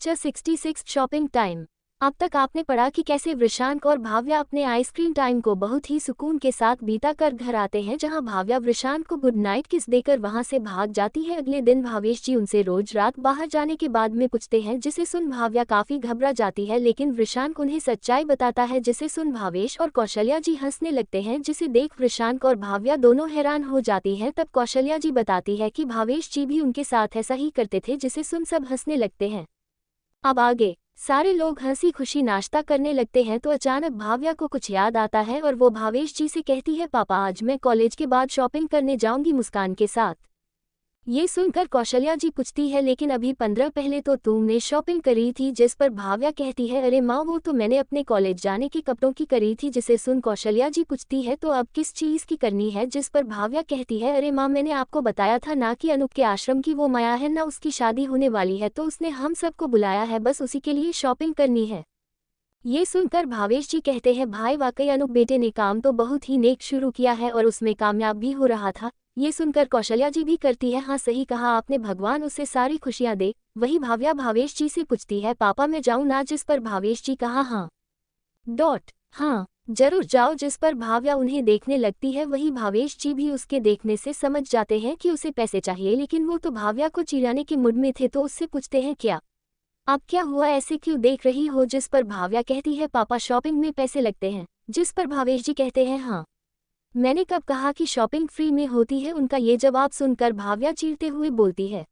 Lecture 66 shopping time. अब तक आपने पढ़ा कि कैसे वृषांक और भाव्या अपने आइसक्रीम टाइम को बहुत ही सुकून के साथ बीता कर घर आते हैं, जहां भाव्या वृषांक को गुड नाइट किस देकर वहां से भाग जाती है। अगले दिन भावेश जी उनसे रोज रात बाहर जाने के बाद में पूछते हैं, जिसे सुन भाव्या काफी घबरा जाती है, लेकिन वृषांक उन्हें सच्चाई बताता है, जिसे सुन भावेश और कौशल्या जी हंसने लगते हैं, जिसे देख वृषांक और भाव्या दोनों हैरान हो जाती हैं। तब कौशल्या जी बताती है कि भावेश जी भी उनके साथ ऐसा ही करते थे, जिसे सुन सब हंसने लगते हैं। अब आगे सारे लोग हंसी खुशी नाश्ता करने लगते हैं तो अचानक भाव्या को कुछ याद आता है और वो भावेश जी से कहती है, पापा आज मैं कॉलेज के बाद शॉपिंग करने जाऊंगी मुस्कान के साथ। ये सुनकर कौशल्या जी पूछती है, लेकिन अभी 15 पहले तो तुमने शॉपिंग करी थी। जिस पर भाव्या कहती है, अरे माँ वो तो मैंने अपने कॉलेज जाने के कपड़ों की करी थी। जिसे सुन कौशल्या जी पूछती है, तो अब किस चीज़ की करनी है। जिस पर भाव्या कहती है, अरे माँ मैंने आपको बताया था ना कि अनूप के आश्रम की वो माया है ना, उसकी शादी होने वाली है, तो उसने हम सबको बुलाया है, बस उसी के लिए शॉपिंग करनी है। ये सुनकर भावेश जी कहते हैं, भाई वाकई अनूप बेटे ने काम तो बहुत ही नेक शुरू किया है और उसमें कामयाब भी हो रहा था। ये सुनकर कौशल्या जी भी करती है, हाँ सही कहा आपने, भगवान उसे सारी खुशियां दे। वही भाव्या भावेश जी से पूछती है, पापा मैं जाऊं ना। जिस पर भावेश जी कहा हाँ हाँ जरूर जाओ। जिस पर भाव्या उन्हें देखने लगती है। वही भावेश जी भी उसके देखने से समझ जाते हैं कि उसे पैसे चाहिए, लेकिन वो तो भाव्या को चिढ़ाने के मूड में थे, तो उससे पूछते हैं, क्या अब क्या हुआ, ऐसे क्यों देख रही हो। जिस पर भाव्या कहती है, पापा शॉपिंग में पैसे लगते हैं। जिस पर भावेश जी कहते हैं, हाँ मैंने कब कहा कि शॉपिंग फ्री में होती है। उनका ये जवाब सुनकर भाव्या चीरते हुए बोलती है,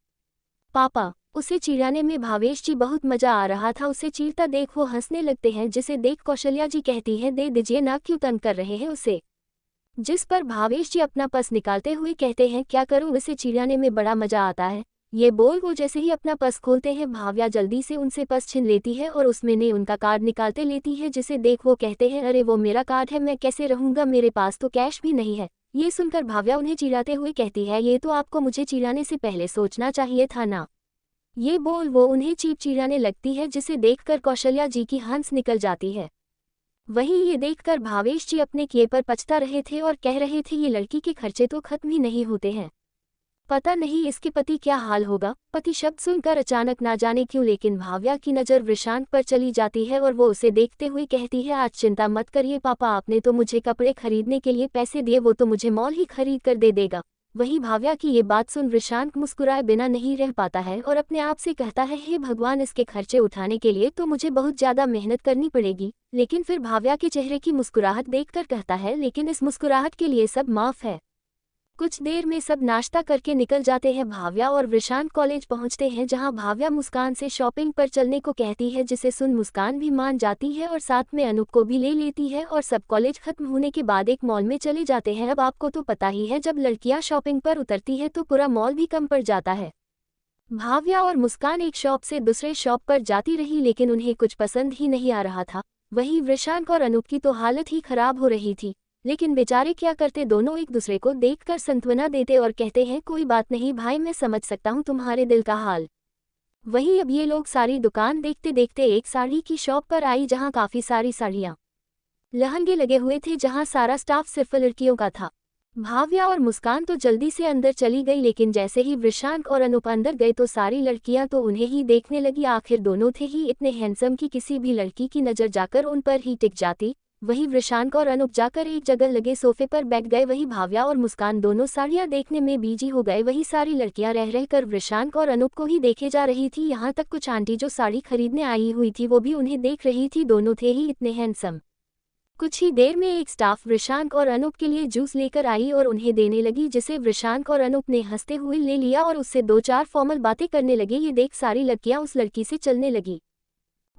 पापा उसे चिढ़ाने में भावेश जी बहुत मजा आ रहा था, उसे चीरता देख वो हंसने लगते हैं। जिसे देख कौशल्या जी कहती है, दे दीजिए ना, क्यों तंग कर रहे हैं उसे। जिस पर भावेश जी अपना पर्स निकालते हुए कहते हैं, क्या करूं, इसे चिढ़ाने में बड़ा मजा आता है। ये बोल वो जैसे ही अपना पर्स खोलते हैं, भाव्या जल्दी से उनसे पर्स छीन लेती है और उसमें ने उनका कार्ड निकालते लेती है। जिसे देख वो कहते हैं, अरे वो मेरा कार्ड है, मैं कैसे रहूंगा, मेरे पास तो कैश भी नहीं है। ये सुनकर भाव्या उन्हें चिढ़ाते हुए कहती है, ये तो आपको मुझे चिढ़ाने से पहले सोचना चाहिए था ना। ये बोल वो उन्हें चीप चिढ़ाने लगती है, जिसे देखकर कौशल्या जी की हंस निकल जाती है। वहीं ये देखकर भावेश जी अपने किए पर पछता रहे थे और कह रहे थे, ये लड़की के खर्चे तो खत्म ही नहीं होते हैं, पता नहीं इसके पति क्या हाल होगा। पति शब्द सुनकर अचानक ना जाने क्यों, लेकिन भाव्या की नज़र वृषांक पर चली जाती है और वो उसे देखते हुए कहती है, आज चिंता मत करिए पापा, आपने तो मुझे कपड़े खरीदने के लिए पैसे दिए, वो तो मुझे मॉल ही खरीद कर दे देगा। वही भाव्या की ये बात सुन वृषांक मुस्कुराए बिना नहीं रह पाता है और अपने आप से कहता है, हे भगवान, इसके खर्चे उठाने के लिए तो मुझे बहुत ज़्यादा मेहनत करनी पड़ेगी। लेकिन फिर भाव्या के चेहरे की मुस्कुराहट देखकर कहता है, लेकिन इस मुस्कुराहट के लिए सब माफ़ है। कुछ देर में सब नाश्ता करके निकल जाते हैं। भाव्या और वृषांक कॉलेज पहुंचते हैं, जहां भाव्या मुस्कान से शॉपिंग पर चलने को कहती है, जिसे सुन मुस्कान भी मान जाती है और साथ में अनूप को भी ले लेती है और सब कॉलेज खत्म होने के बाद एक मॉल में चले जाते हैं। अब आपको तो पता ही है, जब लड़कियां शॉपिंग पर उतरती है तो पूरा मॉल भी कम पड़ जाता है। भाव्या और मुस्कान एक शॉप से दूसरे शॉप पर जाती रही, लेकिन उन्हें कुछ पसंद ही नहीं आ रहा था। वहीं वृषांक और अनूप की तो हालत ही खराब हो रही थी, लेकिन बेचारे क्या करते, दोनों एक दूसरे को देखकर सांत्वना देते और कहते हैं, कोई बात नहीं भाई, मैं समझ सकता हूँ तुम्हारे दिल का हाल। वहीं अब ये लोग सारी दुकान देखते देखते एक साड़ी की शॉप पर आई, जहाँ काफ़ी सारी साड़ियाँ लहंगे लगे हुए थे, जहाँ सारा स्टाफ सिर्फ लड़कियों का था। भाव्या और मुस्कान तो जल्दी से अंदर चली गई, लेकिन जैसे ही वृषांक और अनूप अंदर गए तो सारी लड़कियां तो उन्हें ही देखने लगी। आखिर दोनों थे ही इतने हैंडसम कि किसी भी लड़की की नज़र जाकर उन पर ही टिक जाती। वही वृषांक और अनूप जाकर एक जगह लगे सोफे पर बैठ गए। वही भाव्या और मुस्कान दोनों साड़ियां देखने में बिजी हो गए। वही सारी लड़कियां रह रहकर वृषांक और अनूप को ही देखे जा रही थी। यहाँ तक कुछ आंटी जो साड़ी खरीदने आई हुई थी वो भी उन्हें देख रही थी, दोनों थे ही इतने हैंडसम। कुछ ही देर में एक स्टाफ वृषांक और अनूप के लिए जूस लेकर आई और उन्हें देने लगी, जिसे वृषांक और अनूप ने हंसते हुए ले लिया और उससे 2-4 फॉर्मल बातें करने लगे। ये देख सारी लड़कियां उस लड़की से चलने लगी।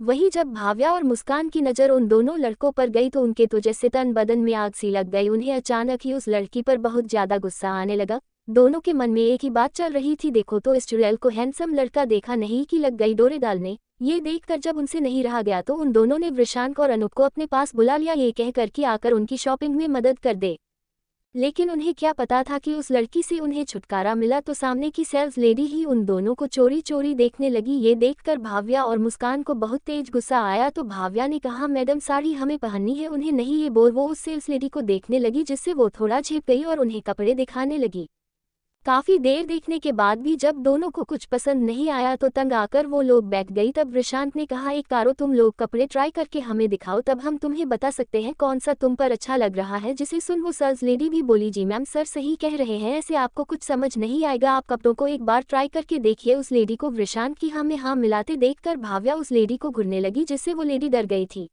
वहीं जब भाव्या और मुस्कान की नज़र उन दोनों लड़कों पर गई तो उनके तो जैसे तन बदन में आग सी लग गई। उन्हें अचानक ही उस लड़की पर बहुत ज़्यादा गुस्सा आने लगा। दोनों के मन में एक ही बात चल रही थी, देखो तो इस चुड़ैल को हैंडसम लड़का देखा नहीं कि लग गई डोरे डालने। ये देखकर जब उनसे नहीं रहा गया तो उन दोनों ने वृषांक और अनूप को अपने पास बुला लिया, ये कहकर कि आकर उनकी शॉपिंग में मदद कर दे। लेकिन उन्हें क्या पता था कि उस लड़की से उन्हें छुटकारा मिला तो सामने की सेल्स लेडी ही उन दोनों को चोरी चोरी देखने लगी। ये देखकर भाव्या और मुस्कान को बहुत तेज गुस्सा आया, तो भाव्या ने कहा, मैडम साड़ी हमें पहननी है। उन्हें नहीं ये बोल वो उस सेल्स लेडी को देखने लगी, जिससे वो थोड़ा झेप गई और उन्हें कपड़े दिखाने लगी। काफी देर देखने के बाद भी जब दोनों को कुछ पसंद नहीं आया तो तंग आकर वो लोग बैठ गई। तब रिशांत ने कहा, एक कारो तुम लोग कपड़े ट्राई करके हमें दिखाओ, तब हम तुम्हें बता सकते हैं कौन सा तुम पर अच्छा लग रहा है। जिसे सुन वो सेल्स लेडी भी बोली, जी मैम सर सही कह रहे हैं, ऐसे आपको कुछ समझ नहीं आएगा, आप कपड़ों को एक बार ट्राई करके देखिए। उस लेडी को रिशांत की हाँ में हाँ मिलाते देखकर भाव्या उस लेडी को घूरने लगी, जिससे वो लेडी डर गई थी।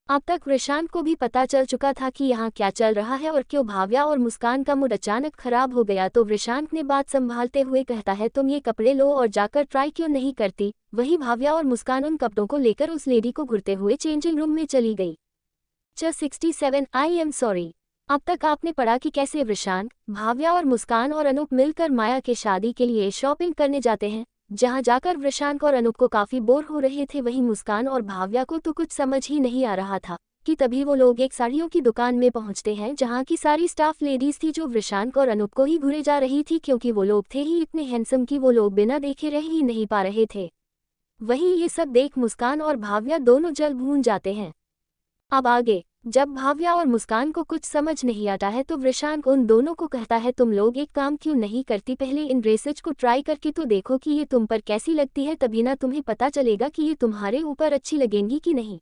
अब तक रिशांत को भी पता चल चुका था कि यहाँ क्या चल रहा है और क्यों भाव्या और मुस्कान का मूड अचानक खराब हो गया। तो रिशांत ने बात संभालते हुए कहता है, तुम ये कपड़े लो और जाकर ट्राई क्यों नहीं करती। वही भाव्या और मुस्कान उन कपड़ों को लेकर उस लेडी को घुरते हुए चेंजिंग रूम में चली गई। 67 आई एम सॉरी। अब तक आपने पढ़ा कि कैसे रिशांत, भाव्या और मुस्कान और अनूप मिलकर माया के शादी के लिए शॉपिंग करने जाते हैं। जहां जाकर रिशांत और अनूप को काफी बोर हो रहे थे, वहीं मुस्कान और भाव्या को तो कुछ समझ ही नहीं आ रहा था कि तभी वो लोग एक साड़ियों की दुकान में पहुंचते हैं, जहां की सारी स्टाफ लेडीज थी जो रिशांत और अनूप को ही घूरे जा रही थी, क्योंकि वो लोग थे ही इतने हैंडसम कि वो लोग बिना देखे रह ही नहीं पा रहे थे। वहीं ये सब देख मुस्कान और भाव्या दोनों जल भून जाते हैं। अब आगे जब भाव्या और मुस्कान को कुछ समझ नहीं आता है तो रिशांत उन दोनों को कहता है, तुम लोग एक काम क्यों नहीं करती, पहले इन ड्रेसेज को ट्राई करके तो देखो कि ये तुम पर कैसी लगती है, तभी ना तुम्हें पता चलेगा कि ये तुम्हारे ऊपर अच्छी लगेंगी कि नहीं।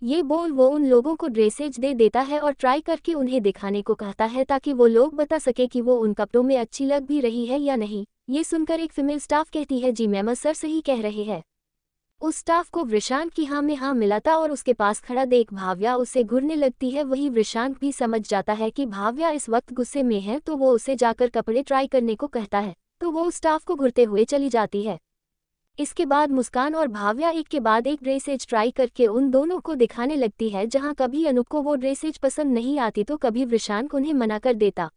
ये बोल वो उन लोगों को ड्रेसेज दे देता है और ट्राई करके उन्हें दिखाने को कहता है, ताकि वो लोग बता सके कि वो उन कपड़ों में अच्छी लग भी रही है या नहीं। ये सुनकर एक फीमेल स्टाफ कहती है, जी मैम सर सही कह रहे हैं। उस स्टाफ को रिशांत की हाँ में हाँ मिलाता और उसके पास खड़ा देख भाव्या उसे घूरने लगती है। वही रिशांत भी समझ जाता है कि भाव्या इस वक्त गुस्से में है, तो वो उसे जाकर कपड़े ट्राई करने को कहता है, तो वो उस स्टाफ को घूरते हुए चली जाती है। इसके बाद मुस्कान और भाव्या एक के बाद एक ड्रेसेज ट्राई करके उन दोनों को दिखाने लगती है। जहाँ कभी अनूप को वो ड्रेसेज पसंद नहीं आती तो कभी रिशांत उन्हें मना कर देता,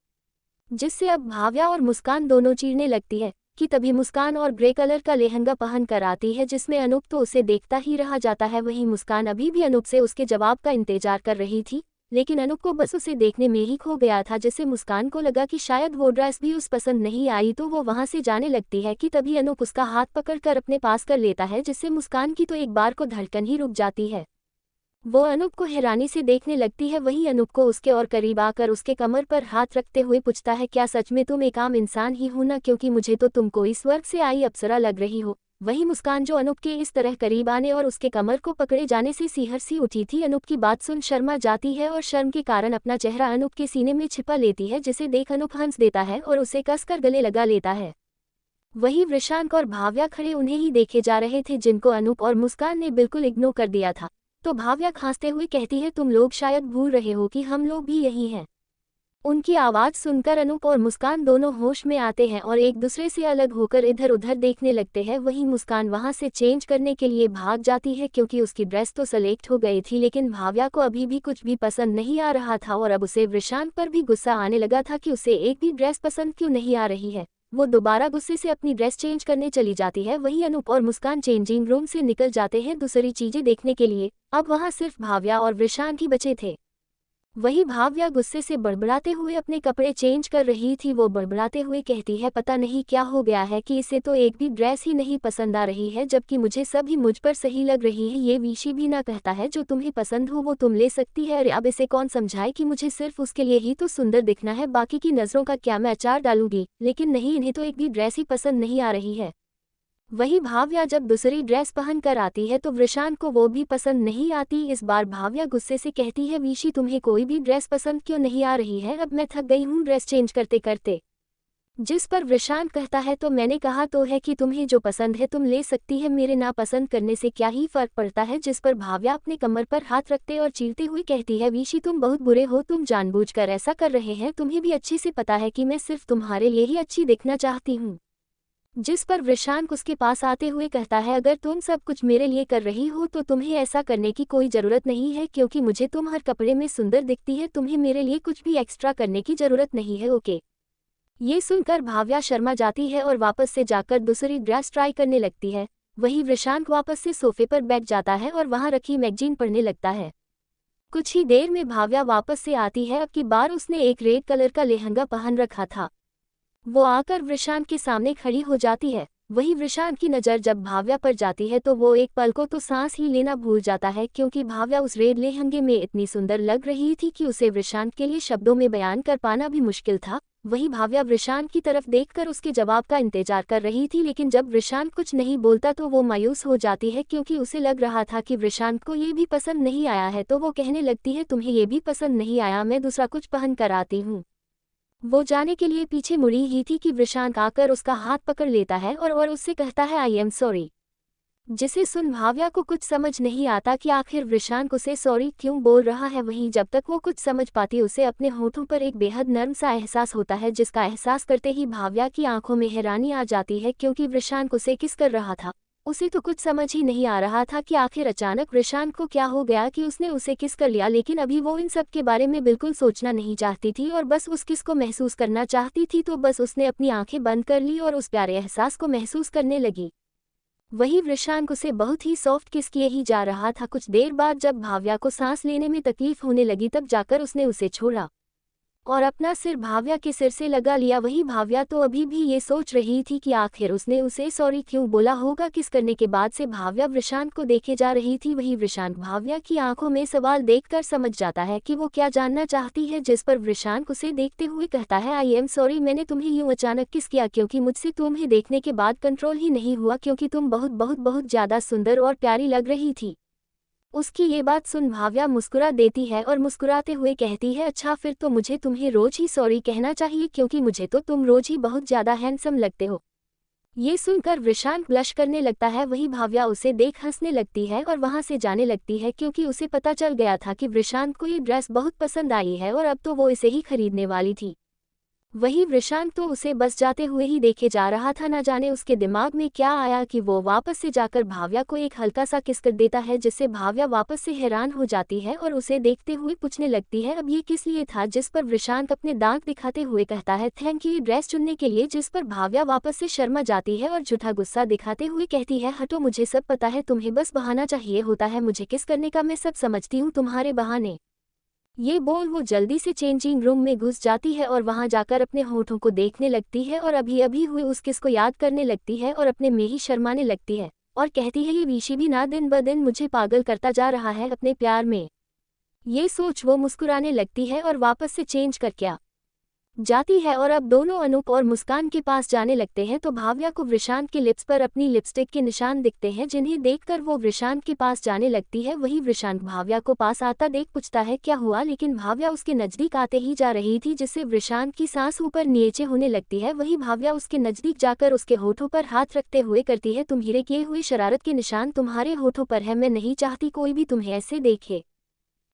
जिससे अब भाव्या और मुस्कान दोनों चीरने लगती है कि तभी मुस्कान और ग्रे कलर का लहंगा पहन कर आती है, जिसमें अनूप तो उसे देखता ही रह जाता है। वहीं मुस्कान अभी भी अनूप से उसके जवाब का इंतजार कर रही थी, लेकिन अनूप को बस उसे देखने में ही खो गया था, जिससे मुस्कान को लगा कि शायद वो ड्रेस भी उस पसंद नहीं आई, तो वो वहां से जाने लगती है कि तभी अनूप उसका हाथ पकड़कर अपने पास कर लेता है, जिससे मुस्कान की तो एक बार को धड़कन ही रुक जाती है। वो अनूप को हैरानी से देखने लगती है। वहीं अनूप को उसके और करीब आकर उसके कमर पर हाथ रखते हुए पूछता है, क्या सच में तुम एक आम इंसान ही हो ना, क्योंकि मुझे तो तुम कोई स्वर्ग से आई अप्सरा लग रही हो। वहीं मुस्कान जो अनूप के इस तरह करीब आने और उसके कमर को पकड़े जाने से सिहर सी उठी थी, अनूप की बात सुन शर्मा जाती है और शर्म के कारण अपना चेहरा अनूप के सीने में छिपा लेती है, जिसे देख अनूप हंस देता है और उसे कसकर गले लगा लेता है। वहीं रिशांत और भाव्या खड़े उन्हें ही देखे जा रहे थे, जिनको अनूप और मुस्कान ने बिल्कुल इग्नोर कर दिया था। तो भाव्या खांसते हुए कहती है, तुम लोग शायद भूल रहे हो कि हम लोग भी यही हैं। उनकी आवाज़ सुनकर अनूप और मुस्कान दोनों होश में आते हैं और एक दूसरे से अलग होकर इधर उधर देखने लगते हैं। वहीं मुस्कान वहां से चेंज करने के लिए भाग जाती है, क्योंकि उसकी ड्रेस तो सेलेक्ट हो गई थी, लेकिन भाव्या को अभी भी कुछ भी पसंद नहीं आ रहा था और अब उसे रिशांत पर भी गुस्सा आने लगा था कि उसे एक भी ड्रेस पसंद क्यों नहीं आ रही है। वो दोबारा गुस्से से अपनी ड्रेस चेंज करने चली जाती है। वहीं अनूप और मुस्कान चेंजिंग रूम से निकल जाते हैं दूसरी चीजें देखने के लिए। अब वहां सिर्फ भाव्या और रिशांत ही बचे थे। वही भाव्या गुस्से से बड़बड़ाते हुए अपने कपड़े चेंज कर रही थी। वो बड़बड़ाते हुए कहती है, पता नहीं क्या हो गया है कि इसे तो एक भी ड्रेस ही नहीं पसंद आ रही है, जबकि मुझे सब ही मुझ पर सही लग रही है। ये विशी भी ना कहता है जो तुम्हें पसंद हो वो तुम ले सकती है। अरे अब इसे कौन समझाए कि मुझे सिर्फ उसके लिए ही तो सुंदर दिखना है, बाकी की नजरों का क्या मैं अचार डालूंगी। लेकिन नहीं, इन्हें तो एक भी ड्रेस ही पसंद नहीं आ रही है। वही भाव्या जब दूसरी ड्रेस पहन कर आती है तो रिशांत को वो भी पसंद नहीं आती। इस बार भाव्या गुस्से से कहती है, विशी तुम्हें कोई भी ड्रेस पसंद क्यों नहीं आ रही है, अब मैं थक गई हूँ ड्रेस चेंज करते करते। जिस पर रिशांत कहता है, तो मैंने कहा तो है कि तुम्हें जो पसंद है तुम ले सकती है, मेरे ना पसंद करने से क्या ही फर्क पड़ता है। जिस पर भाव्या अपने कमर पर हाथ रखते और चीरते हुए कहती है, विशी तुम बहुत बुरे हो, तुम जानबूझकर ऐसा कर रहे हैं, तुम्हें भी अच्छे से पता है कि मैं सिर्फ तुम्हारे लिए ही अच्छी दिखना चाहती हूँ। जिस पर रिशांत उसके पास आते हुए कहता है, अगर तुम सब कुछ मेरे लिए कर रही हो तो तुम्हें ऐसा करने की कोई ज़रूरत नहीं है, क्योंकि मुझे तुम हर कपड़े में सुंदर दिखती है, तुम्हें मेरे लिए कुछ भी एक्स्ट्रा करने की ज़रूरत नहीं है। ओके। ये सुनकर भाव्या शर्मा जाती है और वापस से जाकर दूसरी ड्रेस ट्राई करने लगती है। वहीं रिशांत वापस से सोफे पर बैठ जाता है और वहां रखी मैगजीन पढ़ने लगता है। कुछ ही देर में भाव्या वापस से आती है। अब की बार उसने एक रेड कलर का लहंगा पहन रखा था। वो आकर रिशांत के सामने खड़ी हो जाती है। वहीं रिशांत की नज़र जब भाव्या पर जाती है तो वो एक पल को तो सांस ही लेना भूल जाता है, क्योंकि भाव्या उस रेड लहंगे में इतनी सुंदर लग रही थी कि उसे रिशांत के लिए शब्दों में बयान कर पाना भी मुश्किल था। वही भाव्या वृषांक की तरफ देखकर उसके जवाब का इंतजार कर रही थी, लेकिन जब वृषांक कुछ नहीं बोलता तो वो मायूस हो जाती है क्योंकि उसे लग रहा था कि वृषांक को ये भी पसंद नहीं आया है। तो वो कहने लगती है, तुम्हें ये भी पसंद नहीं आया, मैं दूसरा कुछ पहन कर आती हूँ। वो जाने के लिए पीछे मुड़ी ही थी कि वृषांक आकर उसका हाथ पकड़ लेता है और उससे कहता है, आई एम सॉरी। जिसे सुन भाव्या को कुछ समझ नहीं आता कि आखिर वृषांक उसे सॉरी क्यों बोल रहा है। वहीं जब तक वो कुछ समझ पाती उसे अपने होठों पर एक बेहद नर्म सा एहसास होता है, जिसका एहसास करते ही भाव्या की आंखों में हैरानी आ जाती है क्योंकि वृषांक उसे किस कर रहा था। उसे तो कुछ समझ ही नहीं आ रहा था कि आखिर अचानक वृषांक को क्या हो गया कि उसने उसे किस कर लिया, लेकिन अभी वो इन सब के बारे में बिल्कुल सोचना नहीं चाहती थी और बस उस किस को महसूस करना चाहती थी। तो बस उसने अपनी आंखें बंद कर ली और उस प्यारे एहसास को महसूस करने लगी। वही वृषांक उसे बहुत ही सॉफ्ट किस किए ही जा रहा था। कुछ देर बाद जब भाव्या को सांस लेने में तकलीफ होने लगी तब जाकर उसने उसे छोड़ा और अपना सिर भाव्या के सिर से लगा लिया। वही भाव्या तो अभी भी ये सोच रही थी कि आखिर उसने उसे सॉरी क्यों बोला होगा। किस करने के बाद से भाव्या वृषांक को देखे जा रही थी। वही वृषांक भाव्या की आंखों में सवाल देखकर समझ जाता है कि वो क्या जानना चाहती है, जिस पर वृषांक उसे देखते हुए कहता है, आई एम सॉरी, मैंने तुम्हें यूं अचानक किस किया क्योंकि मुझसे तुम्हें देखने के बाद कंट्रोल ही नहीं हुआ क्योंकि तुम बहुत बहुत बहुत ज्यादा सुंदर और प्यारी लग रही थी। उसकी ये बात सुन भाव्या मुस्कुरा देती है और मुस्कुराते हुए कहती है, अच्छा फिर तो मुझे तुम्हें रोज ही सॉरी कहना चाहिए क्योंकि मुझे तो तुम रोज ही बहुत ज्यादा हैंडसम लगते हो। ये सुनकर वृषांक ब्लश करने लगता है। वही भाव्या उसे देख हंसने लगती है और वहां से जाने लगती है क्योंकि उसे पता चल गया था कि वृषांक को ये ड्रेस बहुत पसंद आई है और अब तो वो इसे ही खरीदने वाली थी। वही वृषांक तो उसे बस जाते हुए ही देखे जा रहा था। न जाने उसके दिमाग में क्या आया कि वो वापस से जाकर भाव्या को एक हल्का सा किस कर देता है, जिससे भाव्या वापस से हैरान हो जाती है और उसे देखते हुए पूछने लगती है, अब ये किस लिए था। जिस पर वृषांक अपने दांत दिखाते हुए कहता है, थैंक यू, ये ड्रेस चुनने के लिए। जिस पर भाव्या वापस से शर्मा जाती है और झूठा गुस्सा दिखाते हुए कहती है, हटो, मुझे सब पता है, तुम्हें बस बहाना चाहिए होता है मुझे किस करने का, मैं सब समझती हूँ तुम्हारे बहाने। ये बोल वो जल्दी से चेंजिंग रूम में घुस जाती है और वहां जाकर अपने होठों को देखने लगती है और अभी अभी हुए उस किस को याद करने लगती है और अपने में ही शर्माने लगती है और कहती है, ये विशी भी ना दिन ब दिन मुझे पागल करता जा रहा है अपने प्यार में। ये सोच वो मुस्कुराने लगती है और वापस से चेंज कर क्या जाती है और अब दोनों अनूप और मुस्कान के पास जाने लगते हैं। तो भाव्या को वृषांक के लिप्स पर अपनी लिपस्टिक के निशान दिखते हैं, जिन्हें देखकर वो वृषांक के पास जाने लगती है। वही वृषांक भाव्या को पास आता देख पूछता है, क्या हुआ, लेकिन भाव्या उसके नजदीक आते ही जा रही थी, जिससे वृषांक की सांस ऊपर नीचे होने लगती है। वही भाव्या उसके नजदीक जाकर उसके होठों पर हाथ रखते हुए करती है, तुम्हारे किए हुए शरारत के निशान तुम्हारे होठों पर है, मैं नहीं चाहती कोई भी तुम्हें ऐसे देखे।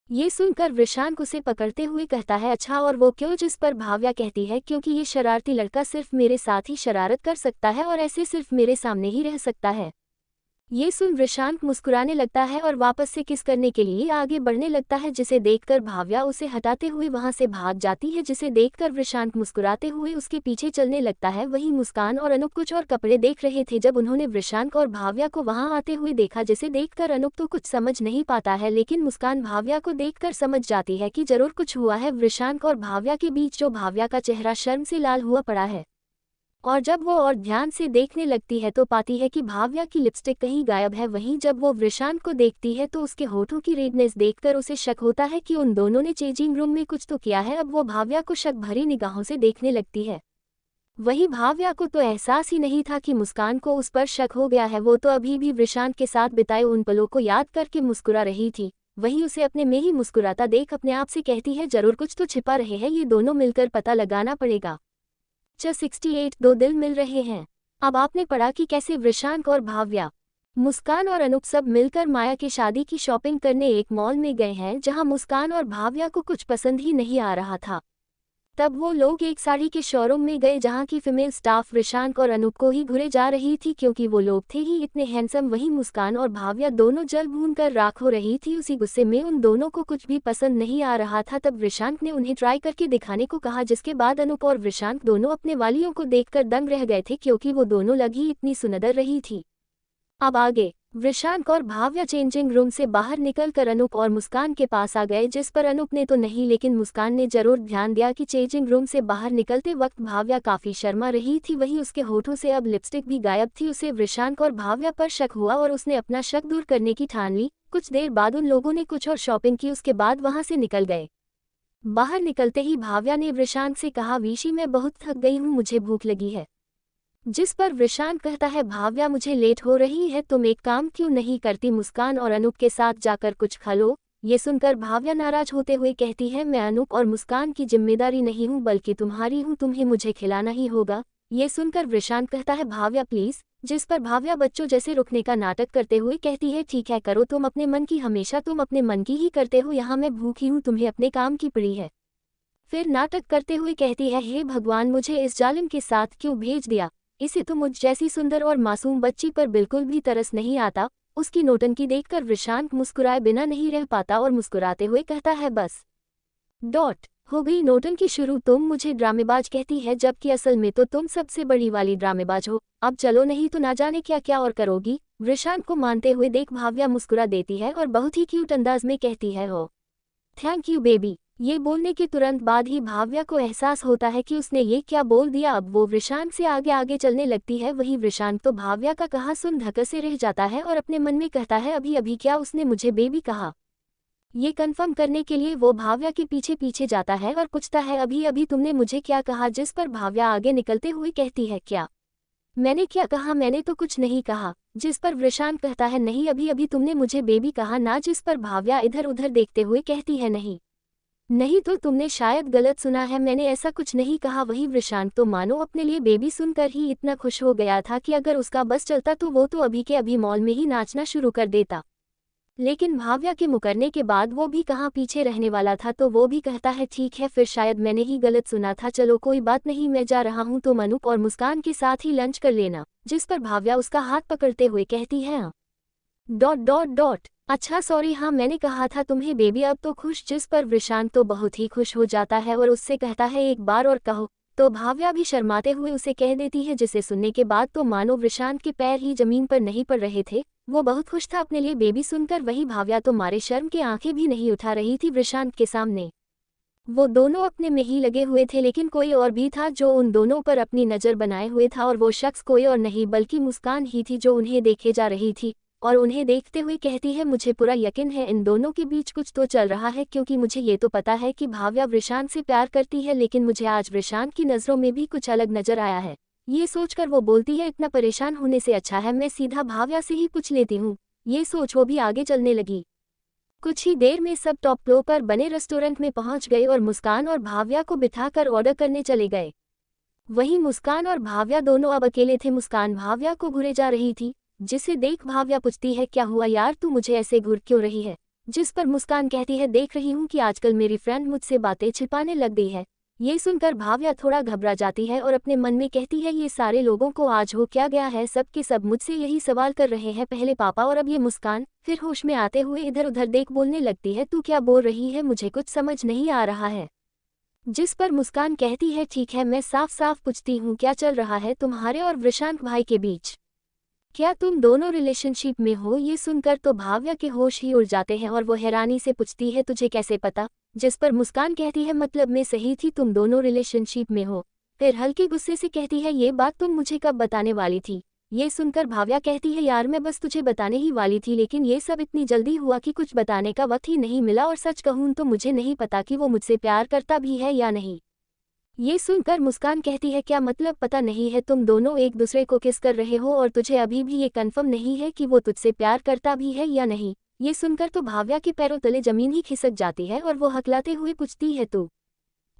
ये सुनकर वृषांक उसे पकड़ते हुए कहता है, अच्छा और वो क्यों। जिस पर भाव्या कहती है, क्योंकि ये शरारती लड़का सिर्फ मेरे साथ ही शरारत कर सकता है और ऐसे सिर्फ मेरे सामने ही रह सकता है। ये सुन वृषांक मुस्कुराने लगता है और वापस से किस करने के लिए आगे बढ़ने लगता है, जिसे देखकर भाव्या उसे हटाते हुए वहां से भाग जाती है। जिसे देखकर वृषांक मुस्कुराते हुए उसके पीछे चलने लगता है। वहीं मुस्कान और अनूप कुछ और कपड़े देख रहे थे जब उन्होंने वृषांक और भाव्या को वहां आते हुए देखा, जिसे देखकर अनूप तो कुछ समझ नहीं पाता है, लेकिन मुस्कान भाव्या को देखकर समझ जाती है कि जरूर कुछ हुआ है वृषांक और भाव्या के बीच, जो भाव्या का चेहरा शर्म से लाल हुआ पड़ा है। और जब वो और ध्यान से देखने लगती है तो पाती है कि भाव्या की लिपस्टिक कहीं गायब है। वहीं जब वो वृषांक को देखती है तो उसके होठों की रेडनेस देखकर उसे शक होता है कि उन दोनों ने चेंजिंग रूम में कुछ तो किया है। अब वो भाव्या को शक भरी निगाहों से देखने लगती है। वही भाव्या को तो एहसास ही नहीं था कि मुस्कान को उस पर शक हो गया है। वो तो अभी भी वृषांक के साथ बिताए उन पलों को याद करके मुस्कुरा रही थी। वहीं उसे अपने में ही मुस्कुराता देख अपने आप से कहती है, जरूर कुछ तो छिपा रहे हैं, ये दोनों मिलकर पता लगाना पड़ेगा। 68 दो दिल मिल रहे हैं। अब आपने पढ़ा कि कैसे वृषांक और भाव्या, मुस्कान और अनूप सब मिलकर माया की शादी की शॉपिंग करने एक मॉल में गए हैं, जहां मुस्कान और भाव्या को कुछ पसंद ही नहीं आ रहा था। तब वो लोग एक साड़ी के शोरूम में गए जहां की फीमेल स्टाफ वृषांक और अनूप को ही घुरे जा रही थी, क्योंकि वो लोग थे ही इतने हैंडसम। वहीं मुस्कान और भाव्या दोनों जल भून कर राख हो रही थी। उसी गुस्से में उन दोनों को कुछ भी पसंद नहीं आ रहा था। तब वृषांक ने उन्हें ट्राई करके दिखाने को कहा, जिसके बाद अनूप और वृषांक दोनों अपने वालियों को देखकर दंग रह गए थे, क्योंकि वो दोनों लग ही इतनी सुंदर रही थी। अब आगे वृषांक और भाव्या चेंजिंग रूम से बाहर निकलकर अनूप और मुस्कान के पास आ गए, जिस पर अनूप ने तो नहीं लेकिन मुस्कान ने जरूर ध्यान दिया कि चेंजिंग रूम से बाहर निकलते वक्त भाव्या काफी शर्मा रही थी। वहीं उसके होठों से अब लिपस्टिक भी गायब थी। उसे वृषांक और भाव्या पर शक हुआ और उसने अपना शक दूर करने की ठान ली। कुछ देर बाद उन लोगों ने कुछ और शॉपिंग की, उसके बाद वहां से निकल गए। बाहर निकलते ही भाव्या ने वृषांक से कहा, विशी मैं बहुत थक गई हूँ, मुझे भूख लगी है। जिस पर वृषांक कहता है, भाव्या मुझे लेट हो रही है, तुम एक काम क्यों नहीं करती, मुस्कान और अनूप के साथ जाकर कुछ खा लो। ये सुनकर भाव्या नाराज होते हुए कहती है, मैं अनूप और मुस्कान की जिम्मेदारी नहीं हूँ बल्कि तुम्हारी हूँ, तुम्हें मुझे खिलाना ही होगा। ये सुनकर वृषांक कहता है, भाव्या प्लीज। जिस पर भाव्या बच्चों जैसे रुकने का नाटक करते हुए कहती है, ठीक है करो तुम अपने मन की, हमेशा तुम अपने मन की ही करते हो, यहाँ मैं भूखी हूँ, तुम्हें अपने काम की पड़ी है। फिर नाटक करते हुए कहती है, हे भगवान मुझे इस जालिम के साथ क्यों भेज दिया, इसे तो मुझ जैसी सुंदर और मासूम बच्ची पर बिल्कुल भी तरस नहीं आता। उसकी नौटंकी देखकर वृषांक मुस्कुराए बिना नहीं रह पाता और मुस्कुराते हुए कहता है, बस हो गई नौटंकी शुरू, तुम मुझे ड्रामेबाज कहती है जबकि असल में तो तुम सबसे बड़ी वाली ड्रामेबाज हो, अब चलो नहीं तो ना जाने क्या क्या और करोगी। वृषांक को मानते हुए देख भाव्या मुस्कुरा देती है और बहुत ही क्यूट अंदाज में कहती है, हो थैंक यू बेबी। ये बोलने के तुरंत बाद ही भाव्या को एहसास होता है कि उसने ये क्या बोल दिया। अब वो वृषांक से आगे आगे चलने लगती है, वहीं वृषांक तो भाव्या का कहा सुन धक्के रह जाता है और अपने मन में कहता है, अभी अभी क्या उसने मुझे बेबी कहा। ये कंफर्म करने के लिए वो भाव्या के पीछे पीछे जाता है और पूछता है, अभी अभी तुमने मुझे क्या कहा। जिस पर भाव्या आगे निकलते हुए कहती है, क्या मैंने क्या कहा, मैंने तो कुछ नहीं कहा। जिस पर वृषांक कहता है, नहीं अभी अभी तुमने मुझे बेबी कहा ना। जिस पर भाव्या इधर उधर देखते हुए कहती है, नहीं तो तुमने शायद गलत सुना है, मैंने ऐसा कुछ नहीं कहा। वही वृषांक तो मानो अपने लिए बेबी सुनकर ही इतना खुश हो गया था कि अगर उसका बस चलता तो वो तो अभी के अभी मॉल में ही नाचना शुरू कर देता। लेकिन भाव्या के मुकरने के बाद वो भी कहाँ पीछे रहने वाला था, तो वो भी कहता है, ठीक है फिर शायद मैंने ही गलत सुना था, चलो कोई बात नहीं, मैं जा रहा हूँ, तो अनूप और मुस्कान के साथ ही लंच कर लेना। जिस पर भाव्या उसका हाथ पकड़ते हुए कहती है, अच्छा सॉरी, हाँ मैंने कहा था तुम्हें बेबी, अब तो खुश। जिस पर वृषांक तो बहुत ही खुश हो जाता है और उससे कहता है, एक बार और कहो। तो भाव्या भी शर्माते हुए उसे कह देती है, जिसे सुनने के बाद तो मानो वृषांक के पैर ही जमीन पर नहीं पड़ रहे थे। वो बहुत खुश था अपने लिए बेबी सुनकर, वही भाव्या तो मारे शर्म के आंखें भी नहीं उठा रही थी वृषांक के सामने। वो दोनों अपने में ही लगे हुए थे, लेकिन कोई और भी था जो उन दोनों पर अपनी नज़र बनाए हुए था, और वो शख्स कोई और नहीं बल्कि मुस्कान ही थी जो उन्हें देखे जा रही थी और उन्हें देखते हुए कहती है, मुझे पूरा यकीन है इन दोनों के बीच कुछ तो चल रहा है, क्योंकि मुझे ये तो पता है कि भाव्या वृषांक से प्यार करती है, लेकिन मुझे आज वृषांक की नज़रों में भी कुछ अलग नजर आया है। ये सोचकर वो बोलती है, इतना परेशान होने से अच्छा है मैं सीधा भाव्या से ही पूछ लेती हूँ। ये सोच वो भी आगे चलने लगी। कुछ ही देर में सब टॉप फ्लोर पर बने रेस्टोरेंट में पहुंच गए और मुस्कान और भाव्या को बिठाकर ऑर्डर करने चले गए। वहीं मुस्कान और भाव्या दोनों अब अकेले थे। मुस्कान भाव्या को घूरे जा रही थी, जिसे देख भाव्या पूछती है, क्या हुआ यार, तू मुझे ऐसे घूर क्यों रही है। जिस पर मुस्कान कहती है, देख रही हूँ कि आजकल मेरी फ्रेंड मुझसे बातें छिपाने लग गई है। ये सुनकर भाव्या थोड़ा घबरा जाती है और अपने मन में कहती है, ये सारे लोगों को आज हो क्या गया है, सब के सब मुझसे यही सवाल कर रहे हैं, पहले पापा और अब ये मुस्कान। फिर होश में आते हुए इधर उधर देख बोलने लगती है, तू क्या बोल रही है, मुझे कुछ समझ नहीं आ रहा है। जिस पर मुस्कान कहती है, ठीक है मैं साफ साफ पूछती हूँ, क्या चल रहा है तुम्हारे और वृषांक भाई के बीच, क्या तुम दोनों रिलेशनशिप में हो। ये सुनकर तो भाव्या के होश ही उड़ जाते हैं और वो हैरानी से पूछती है, तुझे कैसे पता। जिस पर मुस्कान कहती है, मतलब मैं सही थी, तुम दोनों रिलेशनशिप में हो। फिर हल्के गुस्से से कहती है, ये बात तुम मुझे कब बताने वाली थी। ये सुनकर भाव्या कहती है, यार मैं बस तुझे बताने ही वाली थी, लेकिन ये सब इतनी जल्दी हुआ कि कुछ बताने का वक्त ही नहीं मिला, और सच कहूँ तो मुझे नहीं पता कि वो मुझसे प्यार करता भी है या नहीं। ये सुनकर मुस्कान कहती है, क्या मतलब पता नहीं है, तुम दोनों एक दूसरे को किस कर रहे हो और तुझे अभी भी ये कंफर्म नहीं है कि वो तुझसे प्यार करता भी है या नहीं। ये सुनकर तो भाव्या के पैरों तले जमीन ही खिसक जाती है और वो हकलाते हुए पूछती है,